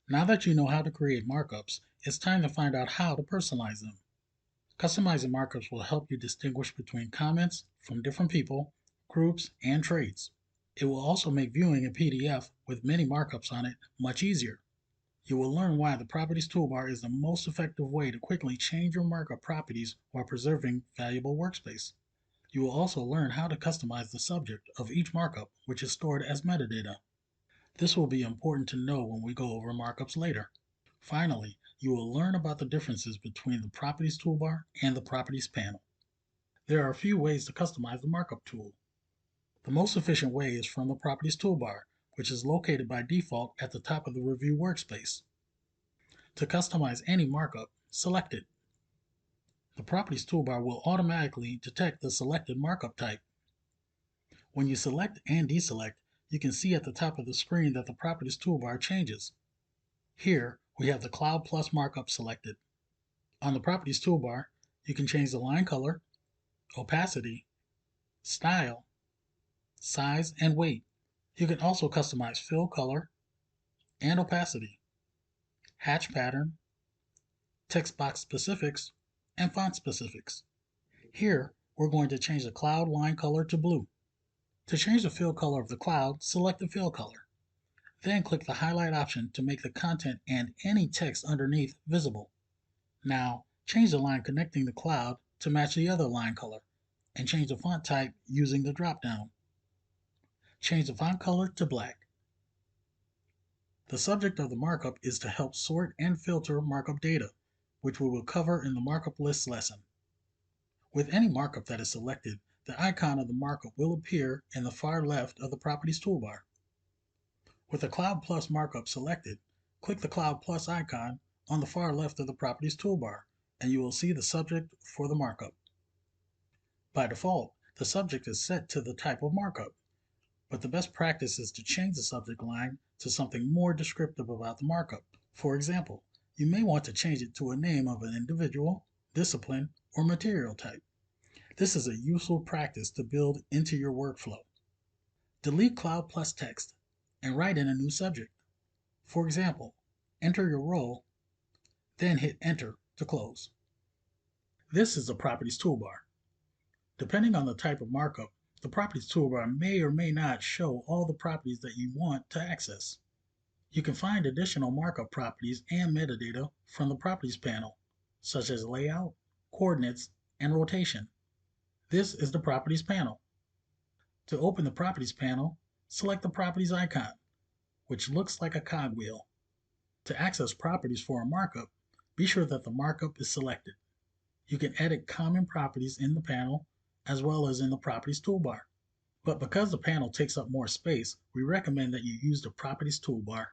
Now that you know how to create markups, it's time to find out how to personalize them. Customizing markups will help you distinguish between comments from different people, groups, and traits. It will also make viewing a PDF with many markups on it much easier. You will learn why the Properties Toolbar is the most effective way to quickly change your markup properties while preserving valuable workspace. You will also learn how to customize the subject of each markup, which is stored as metadata. This will be important to know when we go over markups later. Finally, you will learn about the differences between the Properties Toolbar and the Properties panel. There are a few ways to customize the markup tool. The most efficient way is from the Properties Toolbar, which is located by default at the top of the Review workspace. To customize any markup, select it. The Properties Toolbar will automatically detect the selected markup type. When you select and deselect, you can see at the top of the screen that the Properties Toolbar changes. Here, we have the Cloud Plus markup selected. On the Properties Toolbar, you can change the line color, opacity, style, size, and weight. You can also customize fill color and opacity, hatch pattern, text box specifics, and font specifics. Here, we're going to change the cloud line color to blue. To change the fill color of the cloud, select the fill color. Then click the highlight option to make the content and any text underneath visible. Now, change the line connecting the cloud to match the other line color, and change the font type using the drop-down. Change the font color to black. The subject of the markup is to help sort and filter markup data, which we will cover in the markup list lesson. With any markup that is selected, the icon of the markup will appear in the far left of the Properties toolbar. With the Cloud Plus markup selected, click the Cloud Plus icon on the far left of the Properties toolbar, and you will see the subject for the markup. By default, the subject is set to the type of markup, but the best practice is to change the subject line to something more descriptive about the markup. For example, you may want to change it to a name of an individual, discipline, or material type. This is a useful practice to build into your workflow. Delete Cloud Plus text and write in a new subject. For example, enter your role, then hit Enter to close. This is the Properties toolbar. Depending on the type of markup, the Properties toolbar may or may not show all the properties that you want to access. You can find additional markup properties and metadata from the Properties panel, such as layout, coordinates, and rotation. This is the Properties panel. To open the Properties panel, select the Properties icon, which looks like a cogwheel. To access properties for a markup, be sure that the markup is selected. You can edit common properties in the panel as well as in the Properties toolbar. But because the panel takes up more space, we recommend that you use the Properties toolbar